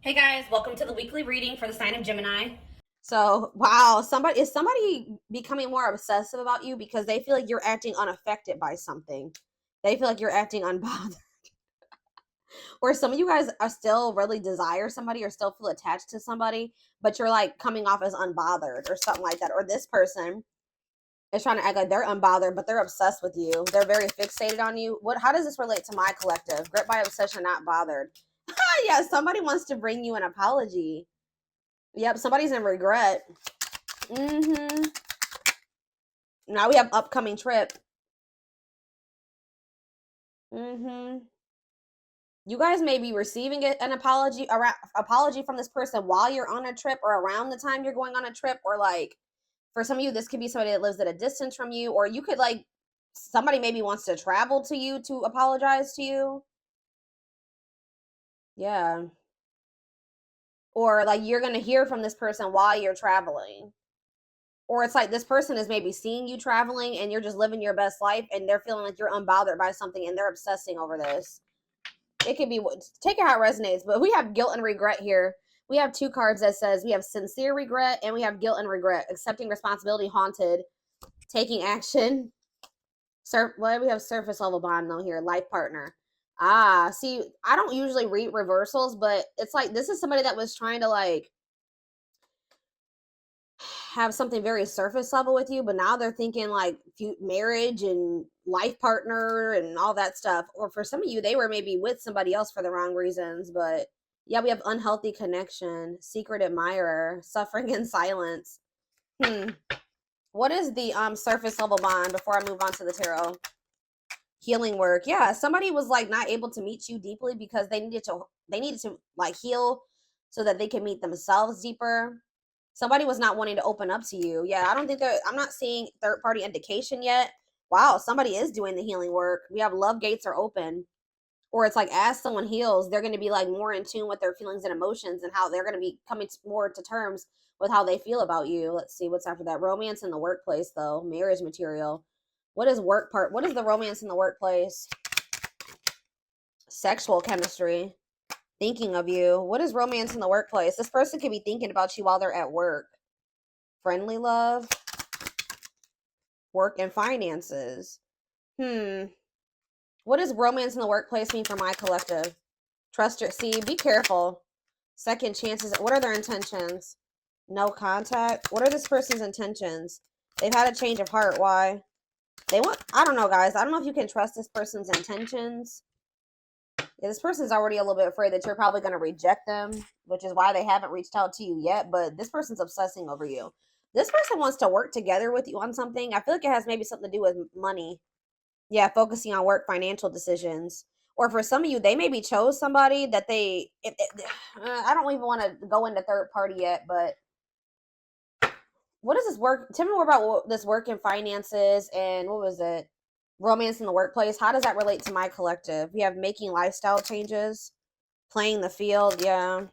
Hey guys, welcome to the weekly reading for the sign of Gemini. So, wow, somebody becoming more obsessive about you because they feel like you're acting unaffected by something. They feel like you're acting unbothered. Or some of you guys are still really desire somebody or still feel attached to somebody, but you're like coming off as unbothered or something like that. Or this person is trying to act like they're unbothered, but they're obsessed with you. They're very fixated on you. How does this relate to my collective? Gripped by obsession, not bothered. Yeah, somebody wants to bring you an apology. Yep, somebody's in regret. Mm-hmm. Now we have upcoming trip. Mm-hmm. You guys may be receiving an apology from this person while you're on a trip or around the time you're going on a trip, or like for some of you, this could be somebody that lives at a distance from you, or you could like somebody maybe wants to travel to you to apologize to you. Yeah. Or like you're gonna hear from this person while you're traveling. Or it's like this person is maybe seeing you traveling and you're just living your best life and they're feeling like you're unbothered by something and they're obsessing over this. It could be, take it how it resonates, but we have guilt and regret here. We have two cards that says we have sincere regret and we have guilt and regret, accepting responsibility, haunted, taking action. Why do we have surface level bond though here? Life partner. Ah, see, I don't usually read reversals, but it's like this is somebody that was trying to like have something very surface level with you, but now they're thinking like marriage and life partner and all that stuff. Or for some of you, they were maybe with somebody else for the wrong reasons. But yeah, we have unhealthy connection, secret admirer, suffering in silence. What is the surface level bond before I move on to the tarot? Healing work. Yeah, somebody was like not able to meet you deeply because they needed to like heal so that they can meet themselves deeper. Somebody was not wanting to open up to you. Yeah, I don't think that I'm not seeing third party indication yet. Wow, somebody is doing the healing work. We have love gates are open. Or it's like as someone heals, they're going to be like more in tune with their feelings and emotions and how they're going to be coming more to terms with how they feel about you. Let's see what's after that. Romance in the workplace though, marriage material. What is the romance in the workplace? Sexual chemistry. Thinking of you. What is romance in the workplace? This person could be thinking about you while they're at work. Friendly love, work and finances. What does romance in the workplace mean for my collective? Trust your, see, be careful. Second chances. What are their intentions? No contact. What are this person's intentions? They've had a change of heart. Why? They want, I don't know, guys. I don't know if you can trust this person's intentions. Yeah, this person's already a little bit afraid that you're probably going to reject them, which is why they haven't reached out to you yet. But this person's obsessing over you. This person wants to work together with you on something. I feel like it has maybe something to do with money. Yeah, focusing on work, financial decisions. Or for some of you, they maybe chose somebody that I don't even want to go into third party yet, but what is this work? Tell me more about this work and finances and what was it? Romance in the workplace. How does that relate to my collective? We have making lifestyle changes, playing the field. Yeah.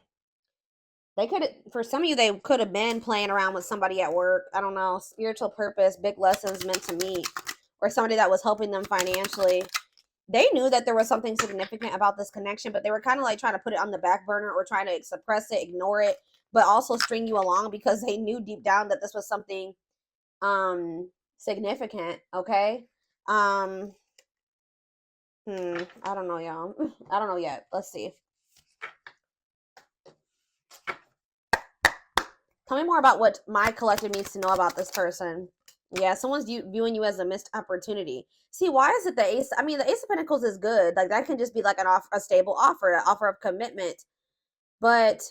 They could, for some of you, they could have been playing around with somebody at work. I don't know. Spiritual purpose, big lessons meant to meet, or somebody that was helping them financially. They knew that there was something significant about this connection, but they were kind of like trying to put it on the back burner or trying to suppress it, ignore it, but also string you along because they knew deep down that this was something significant. Okay. Um, I don't know, y'all. I don't know yet. Let's see. Tell me more about what my collective needs to know about this person. Yeah, someone's viewing you as a missed opportunity. See, why is it the ace? I mean, the ace of pentacles is good. Like that can just be like a stable offer, an offer of commitment. But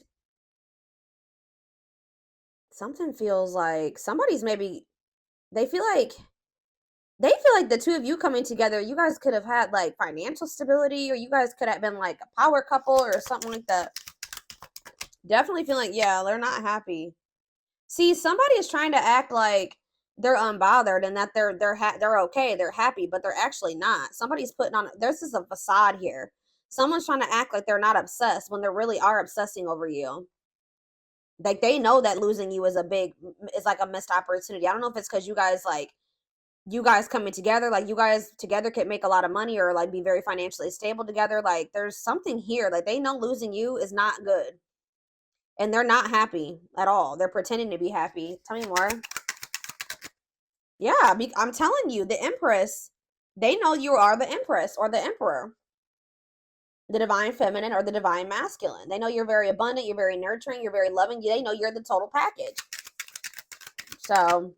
something feels like somebody's maybe they feel like they feel like the two of you coming together, you guys could have had like financial stability, or you guys could have been like a power couple or something like that. Definitely feel like, yeah, they're not happy. See, somebody is trying to act like they're unbothered and that they're okay, they're happy, but they're actually not. Somebody's putting on this is a facade here. Someone's trying to act like they're not obsessed when they really are obsessing over you. Like they know that losing you is like a missed opportunity. I don't know if it's because you guys coming together, like you guys together can make a lot of money or like be very financially stable together. Like there's something here. Like they know losing you is not good. And they're not happy at all. They're pretending to be happy. Tell me more. Yeah, I'm telling you, the Empress, they know you are the Empress or the Emperor, the divine feminine or the divine masculine. They know you're very abundant, you're very nurturing, you're very loving. They know you're the total package. So,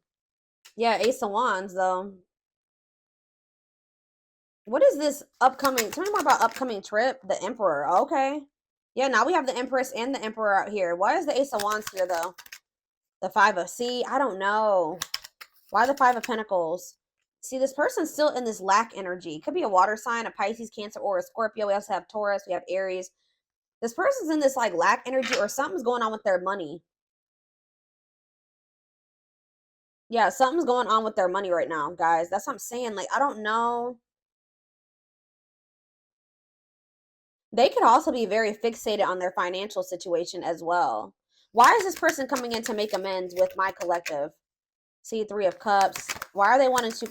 yeah, Ace of Wands, though. What is this upcoming? Tell me more about upcoming trip. The Emperor. Okay. Yeah, now we have the Empress and the Emperor out here. Why is the Ace of Wands here, though? The Five of... See, I don't know. Why the Five of Pentacles? See, this person's still in this lack energy. Could be a water sign, a Pisces, Cancer, or a Scorpio. We also have Taurus. We have Aries. This person's in this, like, lack energy, or something's going on with their money. Yeah, something's going on with their money right now, guys. That's what I'm saying. Like, I don't know. They could also be very fixated on their financial situation as well. Why is this person coming in to make amends with my collective? See, Three of Cups. Why are they wanting to...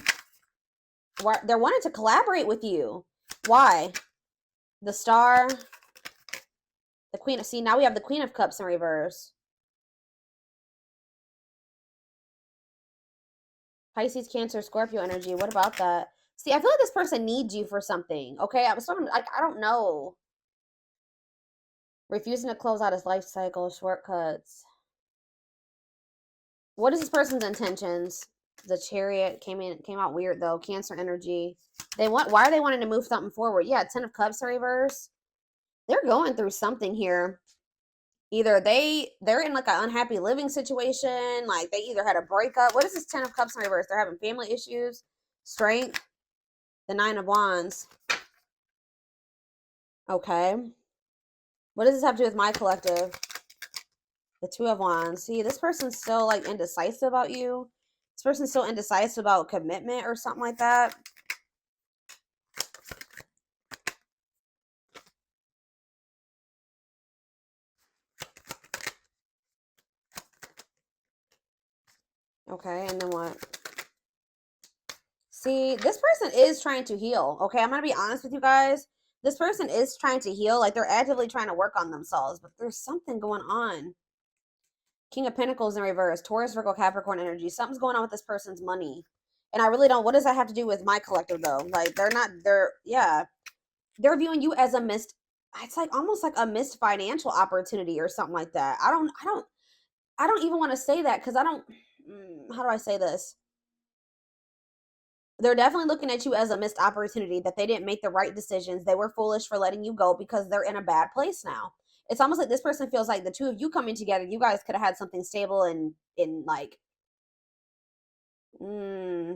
Why they're wanting to collaborate with you? Why? The Star. The Queen of... See, now we have the Queen of Cups in reverse. Pisces, Cancer, Scorpio energy. What about that? See, I feel like this person needs you for something. Okay, I'm starting, like, I don't know. Refusing to close out his life cycle, shortcuts. What is this person's intentions? The Chariot came out weird though. Cancer energy. Why are they wanting to move something forward? Yeah, Ten of Cups in reverse. They're going through something here. Either they're in like an unhappy living situation, like they either had a breakup. What is this Ten of Cups in reverse? They're having family issues. Strength. The Nine of Wands. Okay. What does this have to do with my collective? The Two of Wands. See, this person's still like indecisive about you. This person's still indecisive about commitment or something like that. Okay, and then what? See, this person is trying to heal. Okay, I'm going to be honest with you guys. This person is trying to heal. Like, they're actively trying to work on themselves. But there's something going on. King of Pentacles in reverse. Taurus, Virgo, Capricorn energy. Something's going on with this person's money. And I really don't... What does that have to do with my collective, though? Like, yeah. They're viewing you as a missed... It's like almost like a missed financial opportunity or something like that. I don't even want to say that because I don't... How do I say this? They're definitely looking at you as a missed opportunity, that they didn't make the right decisions. They were foolish for letting you go because they're in a bad place now. It's almost like this person feels like the two of you coming together, you guys could have had something stable and in like, they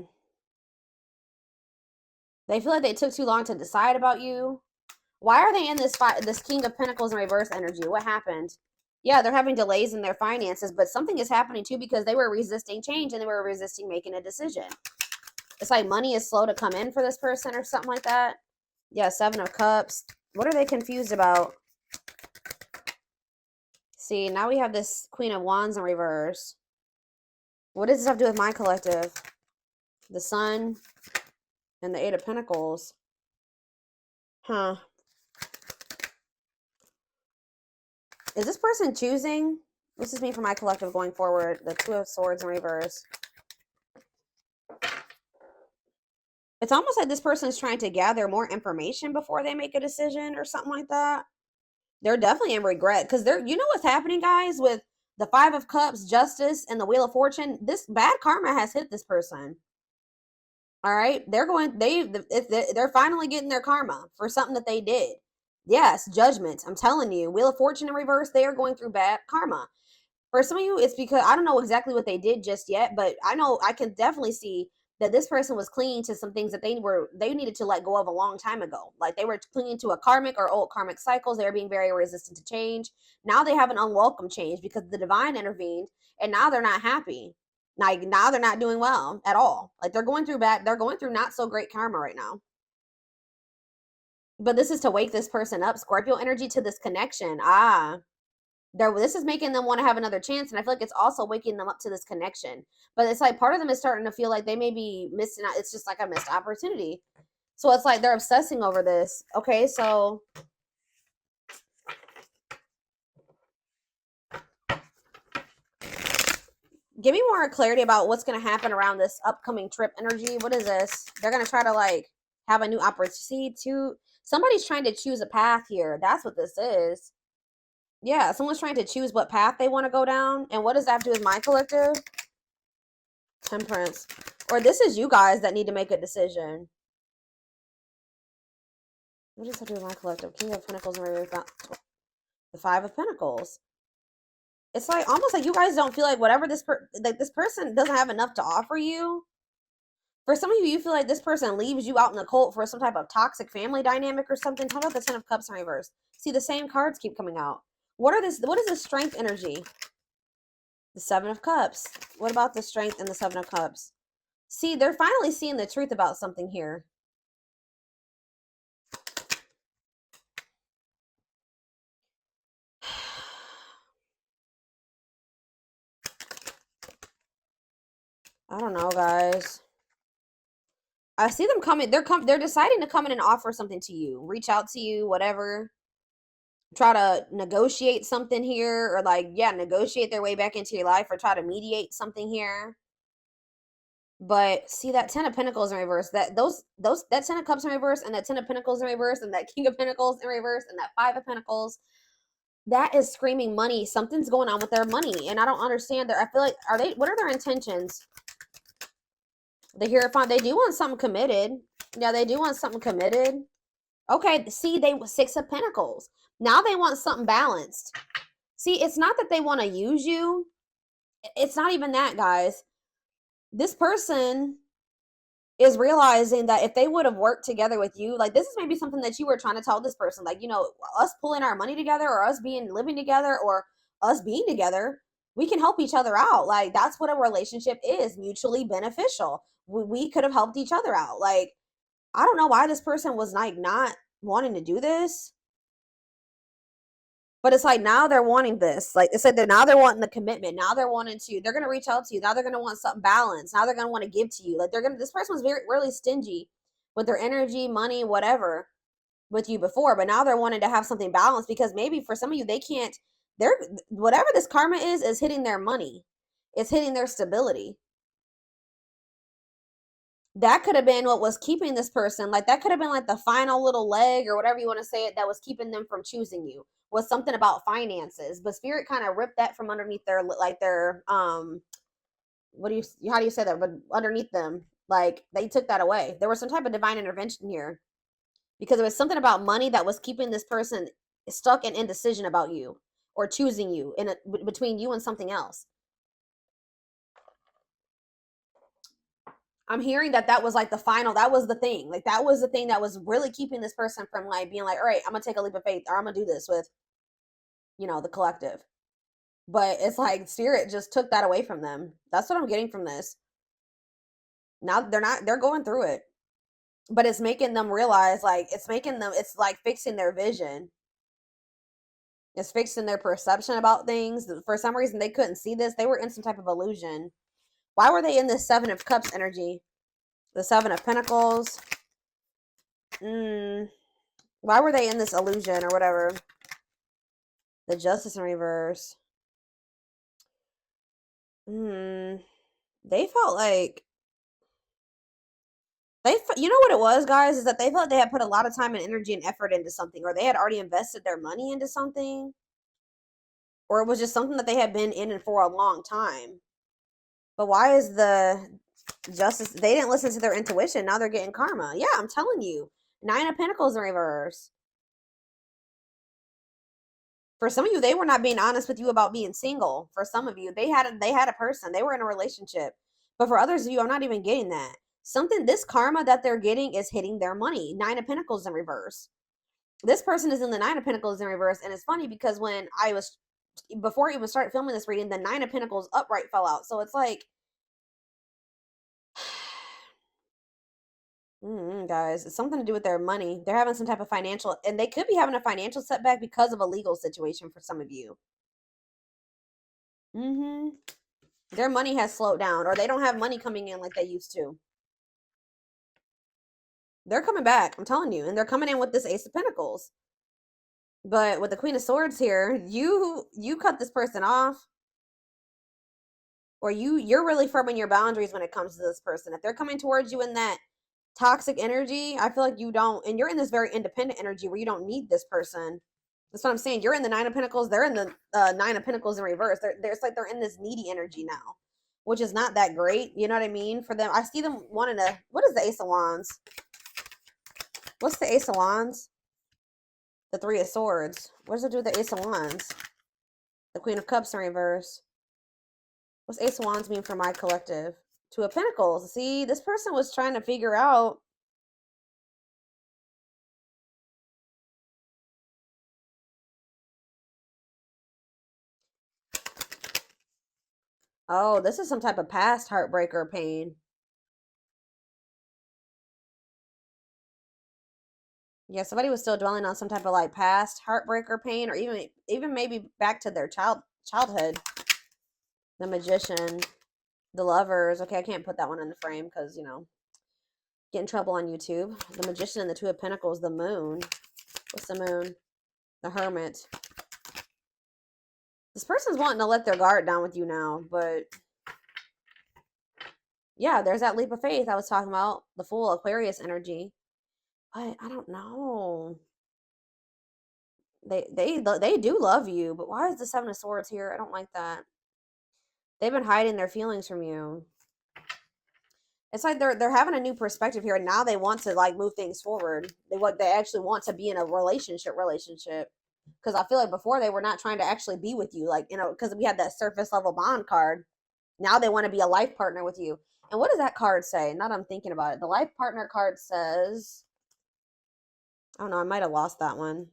feel like they took too long to decide about you. Why are they in this King of Pentacles in reverse energy? What happened? Yeah, they're having delays in their finances, but something is happening too because they were resisting change and they were resisting making a decision. It's like money is slow to come in for this person or something like that. Yeah, Seven of Cups. What are they confused about? See, now we have this Queen of Wands in reverse. What does this have to do with my collective? The Sun and the Eight of Pentacles. Huh. Is this person choosing? This is me for my collective going forward. The Two of Swords in reverse. It's almost like this person is trying to gather more information before they make a decision or something like that. They're definitely in regret because you know what's happening, guys, with the Five of Cups, Justice, and the Wheel of Fortune. This bad karma has hit this person. All right, they're finally getting their karma for something that they did. Yes, judgment. I'm telling you, Wheel of Fortune in reverse. They are going through bad karma. For some of you, it's because I don't know exactly what they did just yet, but I know I can definitely see that this person was clinging to some things that they needed to let go of a long time ago. Like they were clinging to a karmic or old karmic cycles. They were being very resistant to change. Now they have an unwelcome change because the divine intervened, and now they're not happy. Like now they're not doing well at all. Like they're going through not so great karma right now. But this is to wake this person up. Scorpio energy to this connection. This is making them want to have another chance, and I feel like it's also waking them up to this connection. But it's like part of them is starting to feel like they may be missing out. It's just like a missed opportunity. So it's like they're obsessing over this. Okay, so Give me more clarity about what's going to happen around this upcoming trip energy. What is this? They're going to try to like have a new opportunity to, somebody's trying to choose a path here. That's what this is. Yeah, someone's trying to choose what path they want to go down. And what does that have to do with my collective? Temperance. Or this is you guys that need to make a decision. What does that do with my collective? King of Pentacles and the Five of Pentacles. It's like almost like you guys don't feel like whatever this person doesn't have enough to offer you. For some of you, you feel like this person leaves you out in the cold for some type of toxic family dynamic or something. How about the Ten of Cups in reverse? See, the same cards keep coming out. What is this strength energy? The Seven of Cups. What about the strength and the Seven of Cups? See, they're finally seeing the truth about something here. I don't know, guys. I see them coming. They're deciding to come in and offer something to you. Reach out to you, whatever. Try to negotiate something here, or like, yeah, negotiate their way back into your life, or try to mediate something here. But see that Ten of Pentacles in reverse, that Ten of Cups in reverse, and that Ten of Pentacles in reverse, and that King of Pentacles in reverse, and that Five of Pentacles, that is screaming money. Something's going on with their money, and I don't understand. I feel like, what are their intentions? The Hierophant, they do want something committed. Yeah, they do want something committed. Okay, see, Six of Pentacles. Now they want something balanced. See, it's not that they want to use you. It's not even that, guys. This person is realizing that if they would have worked together with you, like this is maybe something that you were trying to tell this person, like, you know, us pulling our money together, or us living together, or us being together, we can help each other out. Like that's what a relationship is, mutually beneficial. We could have helped each other out. Like, I don't know why this person was like not wanting to do this. But it's like now they're wanting this. Like it's like now they're wanting the commitment. Now they're going to reach out to you. Now they're going to want something balanced. Now they're going to want to give to you. Like this person was really stingy with their energy, money, whatever with you before. But now they're wanting to have something balanced, because maybe for some of you, whatever this karma is hitting their money. It's hitting their stability. That could have been what was keeping this person, like that could have been like the final little leg or whatever you want to say it, that was keeping them from choosing you, was something about finances. But spirit kind of ripped that from underneath their, like their how do you say that, but underneath them, like they took that away. There was some type of divine intervention here, because it was something about money that was keeping this person stuck in indecision about you, or choosing you between you and something else. I'm hearing that was like the final, that was the thing. Like that was the thing that was really keeping this person from like being like, all right, I'm going to take a leap of faith, or I'm going to do this with, you know, the collective. But it's like spirit just took that away from them. That's what I'm getting from this. Now they're going through it. But it's making them realize, like, it's like fixing their vision. It's fixing their perception about things. For some reason, they couldn't see this. They were in some type of illusion. Why were they in this Seven of Cups energy? The Seven of Pentacles. Why were they in this illusion or whatever? The Justice in reverse. They felt like you know what it was, guys, is that they felt they had put a lot of time and energy and effort into something, or they had already invested their money into something, or it was just something that they had been in for a long time. But why is the Justice? They didn't listen to their intuition. Now they're getting karma. Yeah, I'm telling you. Nine of Pentacles in reverse. For some of you, they were not being honest with you about being single. For some of you, they had a person. They were in a relationship. But for others of you, I'm not even getting that. This karma that they're getting is hitting their money. Nine of Pentacles in reverse. This person is in the Nine of Pentacles in reverse. And it's funny because before I even started filming this reading, the Nine of Pentacles upright fell out. So it's like, guys, it's something to do with their money. They're having some type of financial, and they could be having a financial setback because of a legal situation for some of you. Their money has slowed down, or they don't have money coming in like they used to. They're coming back, I'm telling you, and they're coming in with this Ace of Pentacles. But with the Queen of Swords here, you cut this person off. or you're really firm in your boundaries when it comes to this person. If they're coming towards you in that toxic energy, I feel like you don't, and you're in this very independent energy where you don't need this person. That's what I'm saying. You're in the Nine of Pentacles. They're in the Nine of Pentacles in reverse. It's like they're in this needy energy now, which is not that great. You know what I mean? For them, I see them wanting to. What is the Ace of Wands? What's the Ace of Wands? The Three of Swords. What does it do with the Ace of Wands? The Queen of Cups in reverse. What's Ace of Wands mean for my collective? Two of Pentacles. See, this person was trying to figure out. Oh, this is some type of past heartbreak or pain. Yeah, somebody was still dwelling on some type of like past heartbreak or pain, or even maybe back to their childhood. The Magician, the Lovers. Okay, I can't put that one in the frame because, you know, get in trouble on YouTube. The Magician and the Two of Pentacles, the Moon. What's the Moon? The Hermit. This person's wanting to let their guard down with you now, but yeah, there's that leap of faith I was talking about, the full Aquarius energy. But I don't know. They do love you, but why is the Seven of Swords here? I don't like that. They've been hiding their feelings from you. It's like they're having a new perspective here, and now they want to like move things forward. They actually want to be in a relationship. Because I feel like before they were not trying to actually be with you, like, you know, because we had that surface level bond card. Now they want to be a life partner with you. And what does that card say? Now that I'm thinking about it, the life partner card says, oh no, I might have lost that one.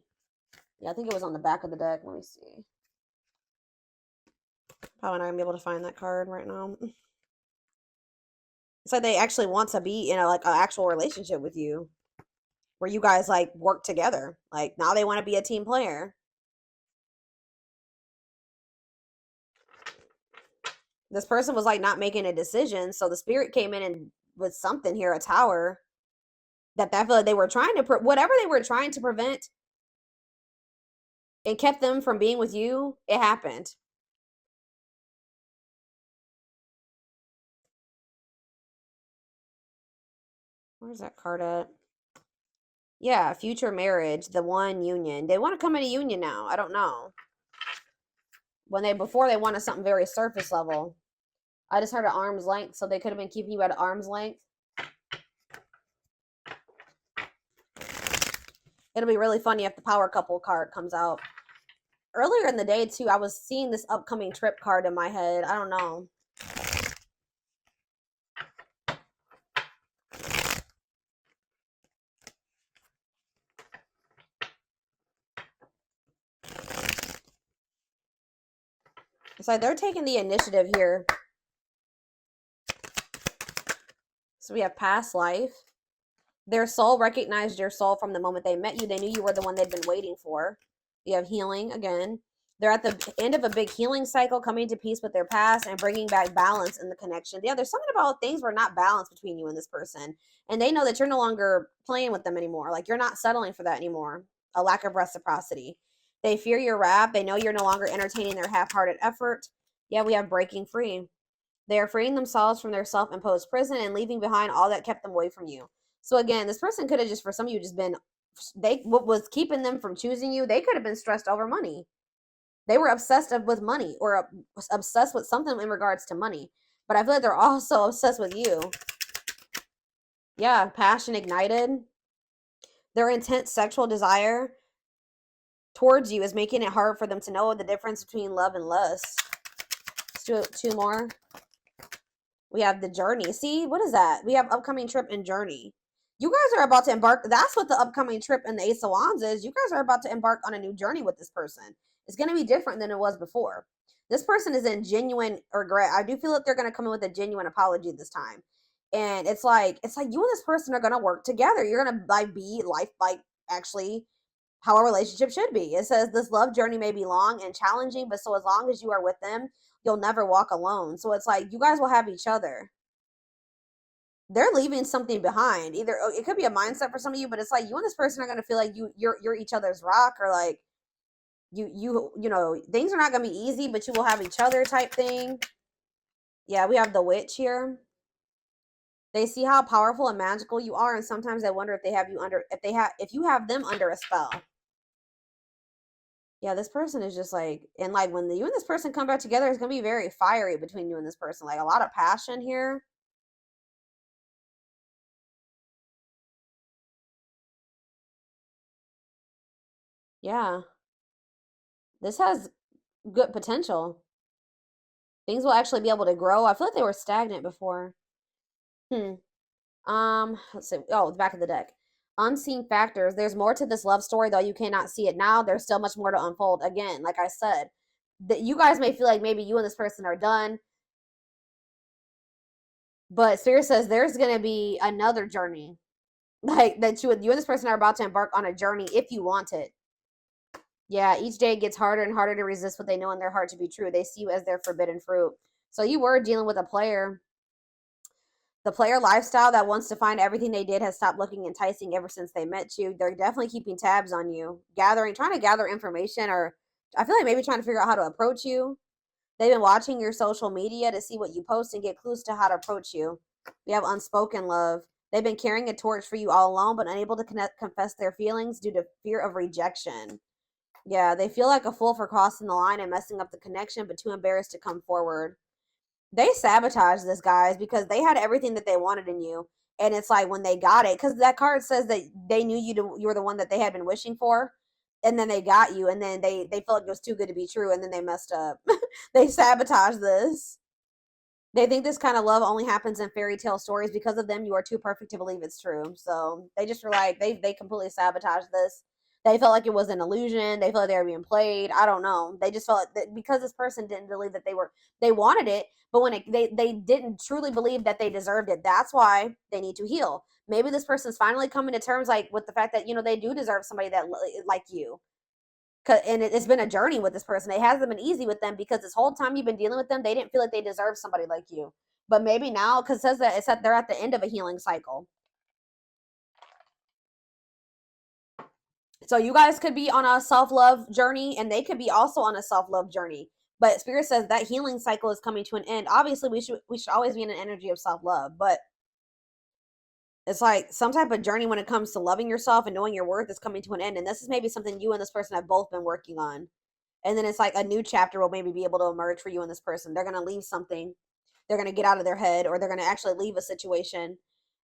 Yeah, I think it was on the back of the deck. Let me see. Probably not gonna be able to find that card right now. It's like they actually want to be in a like an actual relationship with you, where you guys like work together. Like now they want to be a team player. This person was like not making a decision, so the spirit came in and with something here, a Tower, that I feel like they were trying to whatever they were trying to prevent, it kept them from being with you. It happened. Where's that card at? Yeah, future marriage, the one union. They want to come in a union now. I don't know. Before they wanted something very surface level. I just heard at arm's length, so they could have been keeping you at arm's length. It'll be really funny if the power couple card comes out. Earlier in the day, too, I was seeing this upcoming trip card in my head. I don't know. It's like they're taking the initiative here. So we have past life. Their soul recognized your soul from the moment they met you. They knew you were the one they'd been waiting for. You have healing again. They're at the end of a big healing cycle, coming to peace with their past and bringing back balance in the connection. Yeah, there's something about things were not balanced between you and this person. And they know that you're no longer playing with them anymore. Like, you're not settling for that anymore. A lack of reciprocity. They fear your wrath. They know you're no longer entertaining their half-hearted effort. Yeah, we have breaking free. They are freeing themselves from their self-imposed prison and leaving behind all that kept them away from you. So again, this person could have just, for some of you, just been, what was keeping them from choosing you, they could have been stressed over money. They were obsessed with money, or obsessed with something in regards to money. But I feel like they're also obsessed with you. Yeah, passion ignited. Their intense sexual desire towards you is making it hard for them to know the difference between love and lust. Let's do two more. We have the journey. See, what is that? We have upcoming trip and journey. You guys are about to embark. That's what the upcoming trip and the Ace of Wands is. You guys are about to embark on a new journey with this person. It's going to be different than it was before. This person is in genuine regret. I do feel that they're going to come in with a genuine apology this time. And it's like you and this person are going to work together. You're going to like be actually how a relationship should be. It says this love journey may be long and challenging, but so as long as you are with them, you'll never walk alone. So it's like you guys will have each other. They're leaving something behind. Either it could be a mindset for some of you, but it's like you and this person are going to feel like you're each other's rock, or like you know, things are not going to be easy, but you will have each other type thing. Yeah, we have the witch here. They see how powerful and magical you are, and sometimes they wonder if they have you under, if you have them under a spell. Yeah, this person is just like, and like when you and this person come back together, it's gonna be very fiery between you and this person. Like a lot of passion here. Yeah, this has good potential. Things will actually be able to grow. I feel like they were stagnant before. Hmm. Let's see. Oh, the back of the deck. Unseen factors. There's more to this love story, though you cannot see it now. There's still much more to unfold. Again, like I said, that you guys may feel like maybe you and this person are done, but Spirit says there's gonna be another journey, like that you and this person are about to embark on a journey if you want it. Yeah, each day it gets harder and harder to resist what they know in their heart to be true. They see you as their forbidden fruit. So you were dealing with a player. The player lifestyle that wants to find everything they did has stopped looking enticing ever since they met you. They're definitely keeping tabs on you, trying to gather information, or I feel like maybe trying to figure out how to approach you. They've been watching your social media to see what you post and get clues to how to approach you. We have unspoken love. They've been carrying a torch for you all along, but unable to confess their feelings due to fear of rejection. Yeah, they feel like a fool for crossing the line and messing up the connection, but too embarrassed to come forward. They sabotaged this, guys, because they had everything that they wanted in you. And it's like when they got it, because that card says that they knew you were the one that they had been wishing for. And then they got you, and then they felt like it was too good to be true, and then they messed up. They sabotaged this. They think this kind of love only happens in fairy tale stories. Because of them, you are too perfect to believe it's true. So they just were like, they completely sabotaged this. They felt like it was an illusion. They felt like they were being played. I don't know. They just felt that because this person didn't believe that they wanted it, but when they didn't truly believe that they deserved it. That's why they need to heal. Maybe this person's finally coming to terms like with the fact that they do deserve somebody that like you. And it's been a journey with this person. It hasn't been easy with them because this whole time you've been dealing with them, they didn't feel like they deserve somebody like you. But maybe now, because it says that they're at the end of a healing cycle. So you guys could be on a self-love journey, and they could be also on a self-love journey. But Spirit says that healing cycle is coming to an end. Obviously, we should always be in an energy of self-love, but it's like some type of journey when it comes to loving yourself and knowing your worth is coming to an end. And this is maybe something you and this person have both been working on. And then it's like a new chapter will maybe be able to emerge for you and this person. They're going to leave something. They're going to get out of their head, or they're going to actually leave a situation,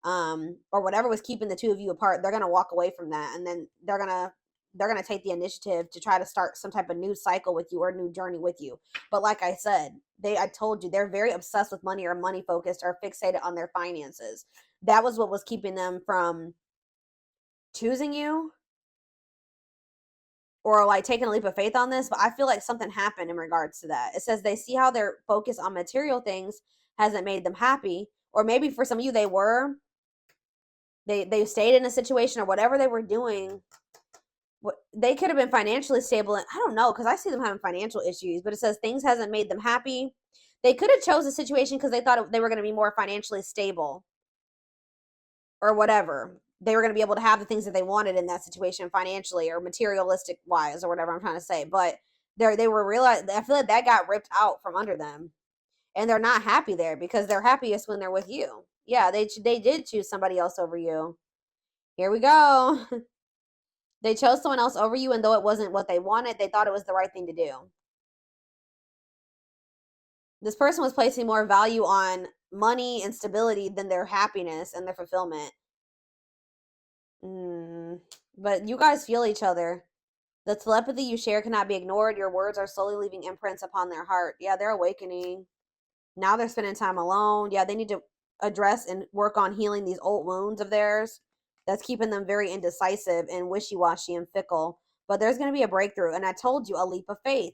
or whatever was keeping the two of you apart. They're going to walk away from that. And then they're going to take the initiative to try to start some type of new cycle with you or new journey with you. But like I said, I told you, they're very obsessed with money or money focused or fixated on their finances. That was what was keeping them from choosing you or like taking a leap of faith on this. But I feel like something happened in regards to that. It says they see how their focus on material things hasn't made them happy. Or maybe for some of you, they stayed in a situation or whatever they were doing. They could have been financially stable. I don't know, because I see them having financial issues, but it says things hasn't made them happy. They could have chose a situation because they thought they were going to be more financially stable or whatever. They were going to be able to have the things that they wanted in that situation financially or materialistic wise or whatever I'm trying to say. But they were realized. I feel like that got ripped out from under them, and they're not happy there because they're happiest when they're with you. Yeah, they did choose somebody else over you. Here we go. They chose someone else over you, and though it wasn't what they wanted, they thought it was the right thing to do. This person was placing more value on money and stability than their happiness and their fulfillment. But you guys feel each other. The telepathy you share cannot be ignored. Your words are slowly leaving imprints upon their heart. Yeah, they're awakening. Now they're spending time alone. Yeah, they need to address and work on healing these old wounds of theirs that's keeping them very indecisive and wishy-washy and fickle. But there's going to be a breakthrough. And I told you, a leap of faith.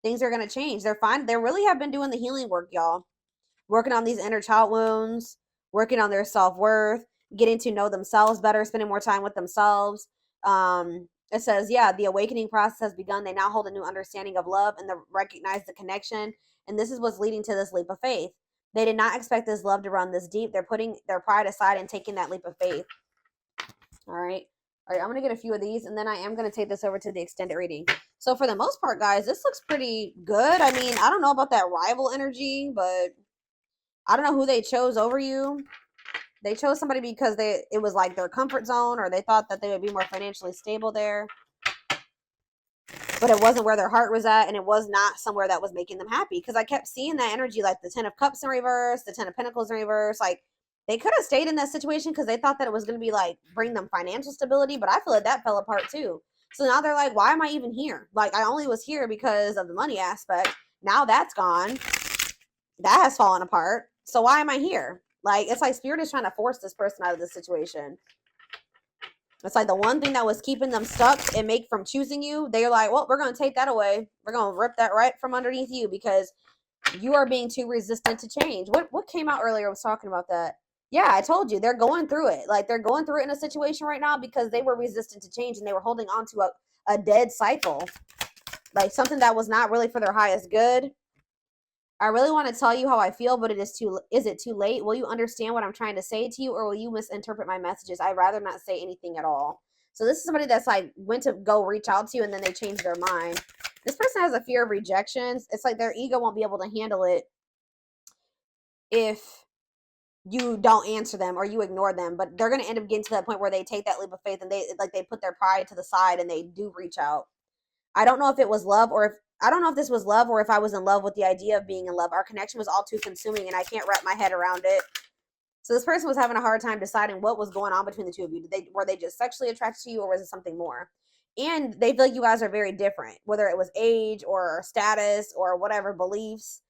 Things are going to change. They're fine. They really have been doing the healing work, y'all. Working on these inner child wounds, working on their self-worth, getting to know themselves better, spending more time with themselves. It says, yeah, the awakening process has begun. They now hold a new understanding of love and recognize the connection. And this is what's leading to this leap of faith. They did not expect this love to run this deep. They're putting their pride aside and taking that leap of faith. All right. All right, I'm going to get a few of these, and then I am going to take this over to the extended reading. So for the most part, guys, this looks pretty good. I mean, I don't know about that rival energy, but I don't know who they chose over you. They chose somebody because it was like their comfort zone, or they thought that they would be more financially stable there. But it wasn't where their heart was at, and it was not somewhere that was making them happy. Because I kept seeing that energy, like the 10 of Cups in reverse, the 10 of Pentacles in reverse. Like, they could have stayed in that situation because they thought that it was going to be like bring them financial stability, but I feel like that fell apart too. So now they're like, why am I even here? Like, I only was here because of the money aspect. Now that's gone. That has fallen apart. So why am I here? Like, it's like Spirit is trying to force this person out of this situation. It's like the one thing that was keeping them stuck and make from choosing you, they're like, well, we're going to take that away. We're going to rip that right from underneath you because you are being too resistant to change. What came out earlier was talking about that. Yeah, I told you, they're going through it. Like, they're going through it in a situation right now because they were resistant to change and they were holding on to a dead cycle. Like, something that was not really for their highest good. I really want to tell you how I feel, but is it too late? Will you understand what I'm trying to say to you, or will you misinterpret my messages? I'd rather not say anything at all. So this is somebody that's like went to go reach out to you and then they changed their mind. This person has a fear of rejections. It's like their ego won't be able to handle it if you don't answer them or you ignore them, but they're going to end up getting to that point where they take that leap of faith and they put their pride to the side and they do reach out. I don't know if it was love I don't know if this was love or if I was in love with the idea of being in love. Our connection was all too consuming and I can't wrap my head around it. So this person was having a hard time deciding what was going on between the two of you. Were they just sexually attracted to you, or was it something more? And they feel like you guys are very different, whether it was age or status or whatever, beliefs,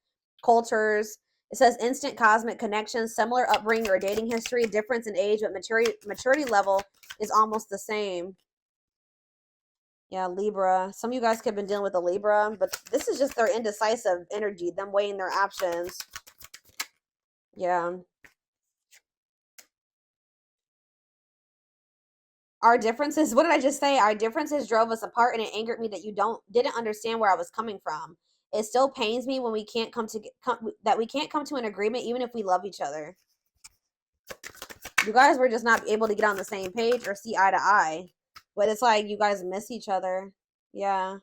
cultures. It says instant cosmic connections, similar upbringing or dating history, difference in age, but maturity level is almost the same. Yeah, Libra. Some of you guys could have been dealing with a Libra, but this is just their indecisive energy, them weighing their options. Yeah. Our differences, what did I just say? Our differences drove us apart, and it angered me that you didn't understand where I was coming from. It still pains me when we can't come to an agreement, even if we love each other. You guys were just not able to get on the same page or see eye to eye. But it's like you guys miss each other. Yeah.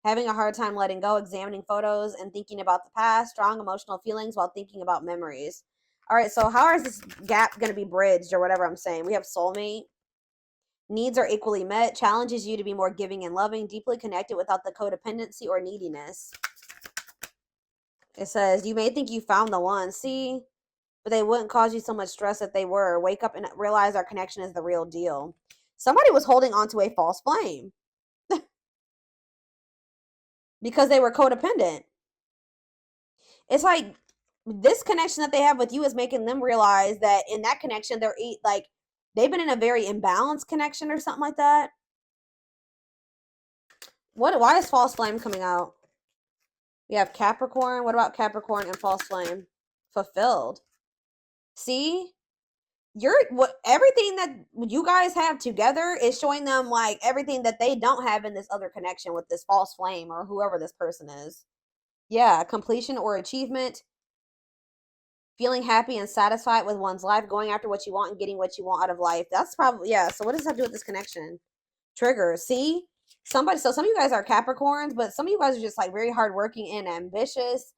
Having a hard time letting go, examining photos and thinking about the past, strong emotional feelings while thinking about memories. All right, so how is this gap going to be bridged or whatever I'm saying? We have soulmate. Needs are equally met. Challenges you to be more giving and loving, deeply connected without the codependency or neediness. It says, you may think you found the one. See? But they wouldn't cause you so much stress if they were. Wake up and realize our connection is the real deal. Somebody was holding on to a false flame because they were codependent. It's like this connection that they have with you is making them realize that in that connection, they've been in a very imbalanced connection or something like that. Why is false flame coming out? We have Capricorn. What about Capricorn and false flame? Fulfilled. See? Everything that you guys have together is showing them like everything that they don't have in this other connection with this false flame or whoever this person is. Yeah, completion or achievement, feeling happy and satisfied with one's life, going after what you want and getting what you want out of life. That's probably, yeah. So what does that have to do with this connection? Triggers. See? So some of you guys are Capricorns, but some of you guys are just like very hardworking and ambitious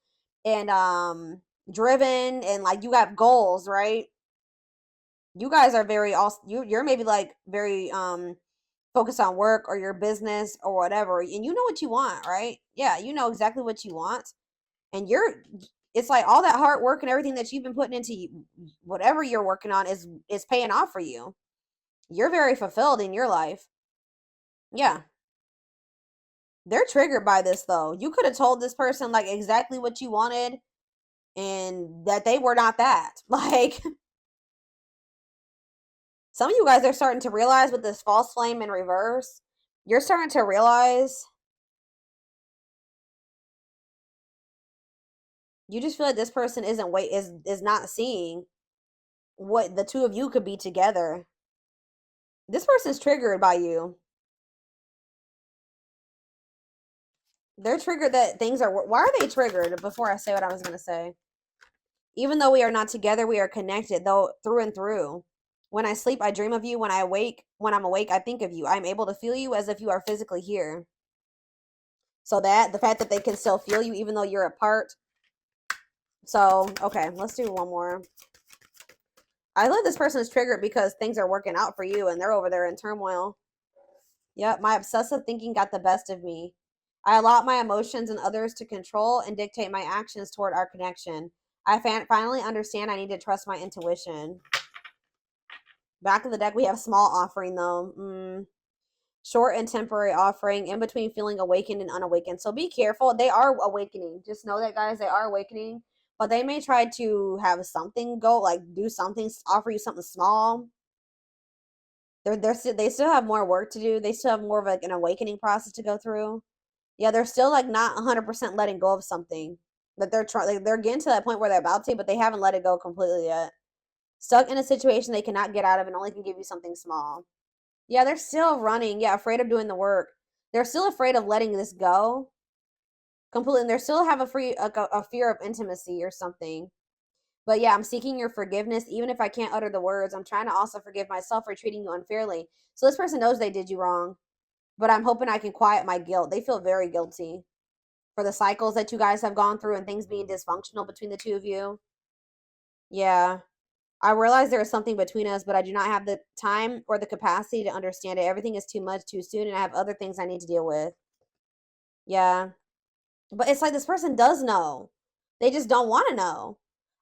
and driven, and like you have goals, right? You guys are very you're maybe like very focused on work or your business or whatever, and you know what you want, right? Yeah, you know exactly what you want, and it's like all that hard work and everything that you've been putting into whatever you're working on is paying off for you. You're very fulfilled in your life. Yeah. They're triggered by this though. You could have told this person like exactly what you wanted and that they were not that. Like, some of you guys are starting to realize with this false flame in reverse, you're starting to realize you just feel like this person is not seeing what the two of you could be together. This person's triggered by you. They're triggered that things are, why are they triggered? Before I say what I was going to say. Even though we are not together, we are connected, though, through and through. When I sleep, I dream of you. When I'm awake, I think of you. I'm able to feel you as if you are physically here. So that the fact that they can still feel you even though you're apart. So, okay, let's do one more. I let this person is triggered because things are working out for you and they're over there in turmoil. Yep, my obsessive thinking got the best of me. I allowed my emotions and others to control and dictate my actions toward our connection. I finally understand I need to trust my intuition. Back of the deck, we have small offering, though. Short and temporary offering, in between feeling awakened and unawakened. So be careful. They are awakening. Just know that, guys, they are awakening. But they may try to have something go, like do something, offer you something small. They still have more work to do. They still have more of like an awakening process to go through. Yeah, they're still like not 100% letting go of something. But they're trying. Like, they're getting to that point where they're about to, but they haven't let it go completely yet. Stuck in a situation they cannot get out of and only can give you something small. Yeah, they're still running. Yeah, afraid of doing the work. They're still afraid of letting this go completely. And they still have a fear of intimacy or something. But yeah, I'm seeking your forgiveness. Even if I can't utter the words, I'm trying to also forgive myself for treating you unfairly. So this person knows they did you wrong. But I'm hoping I can quiet my guilt. They feel very guilty for the cycles that you guys have gone through and things being dysfunctional between the two of you. Yeah. I realize there is something between us, but I do not have the time or the capacity to understand it. Everything is too much too soon, and I have other things I need to deal with. Yeah. But it's like this person does know. They just don't want to know.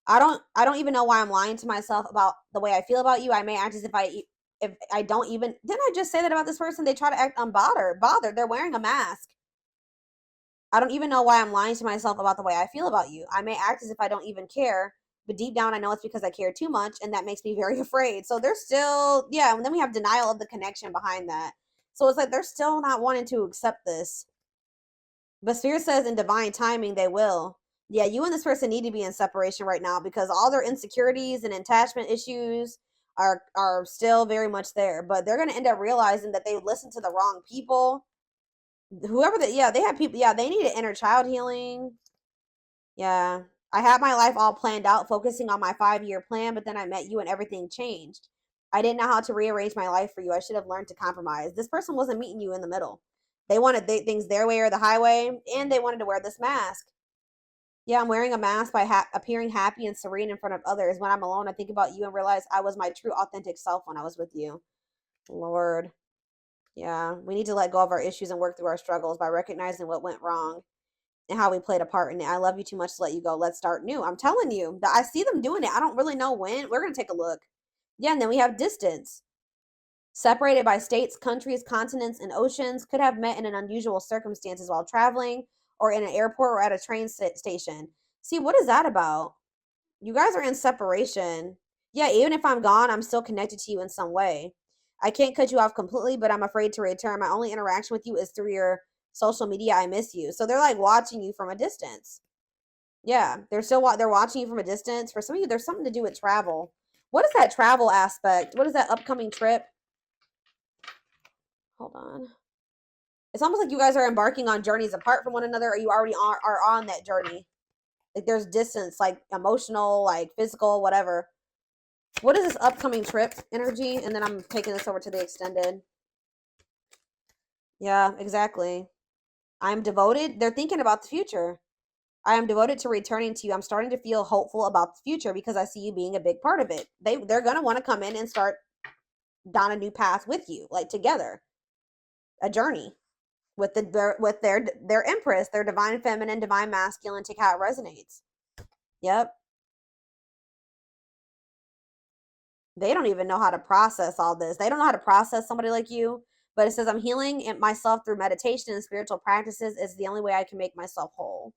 I don't even know why I'm lying to myself about the way I feel about you. I may act as if I don't even didn't I just say that about this person? They try to act bothered. They're wearing a mask. I don't even know why I'm lying to myself about the way I feel about you. I may act as if I don't even care, but deep down I know it's because I care too much, and that makes me very afraid. So they're still, yeah, and then we have denial of the connection behind that. So it's like they're still not wanting to accept this. But Spirit says in divine timing they will. Yeah, you and this person need to be in separation right now because all their insecurities and attachment issues are still very much there. But they're gonna end up realizing that they listened to the wrong people. Whoever that, yeah, they have people, yeah, they need an inner child healing. Yeah. I had my life all planned out, focusing on my 5-year plan, but then I met you and everything changed. I didn't know how to rearrange my life for you. I should have learned to compromise. This person wasn't meeting you in the middle. They wanted things their way or the highway, and they wanted to wear this mask. Yeah, I'm wearing a mask by appearing happy and serene in front of others. When I'm alone, I think about you and realize I was my true, authentic self when I was with you. Lord. Yeah, we need to let go of our issues and work through our struggles by recognizing what went wrong and how we played a part in it. I love you too much to let you go. Let's start new. I'm telling you, I see them doing it. I don't really know when. We're going to take a look. Yeah, and then we have distance. Separated by states, countries, continents, and oceans, could have met in an unusual circumstances while traveling or in an airport or at a train station. See, what is that about? You guys are in separation. Yeah, even if I'm gone, I'm still connected to you in some way. I can't cut you off completely, but I'm afraid to return. My only interaction with you is through your social media. I miss you. So they're like watching you from a distance. Yeah, they're watching you from a distance. For some of you, there's something to do with travel. What is that travel aspect? What is that upcoming trip? Hold on. It's almost like you guys are embarking on journeys apart from one another, or you already are on that journey. Like there's distance, like emotional, like physical, whatever. What is this upcoming trip energy? And then I'm taking this over to the extended. Yeah, exactly. I'm devoted. They're thinking about the future. I am devoted to returning to you. I'm starting to feel hopeful about the future because I see you being a big part of it. They're gonna want to come in and start down a new path with you, like together, a journey with their empress, their divine feminine, divine masculine. Take how it resonates. Yep. They don't even know how to process all this. They don't know how to process somebody like you. But it says, I'm healing myself through meditation and spiritual practices. It's the only way I can make myself whole.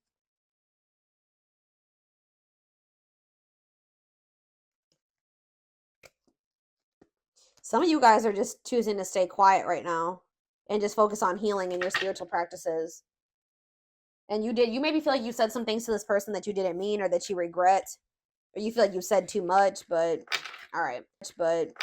Some of you guys are just choosing to stay quiet right now and just focus on healing and your spiritual practices. And you maybe feel like you said some things to this person that you didn't mean or that you regret, or you feel like you said too much, but all right. But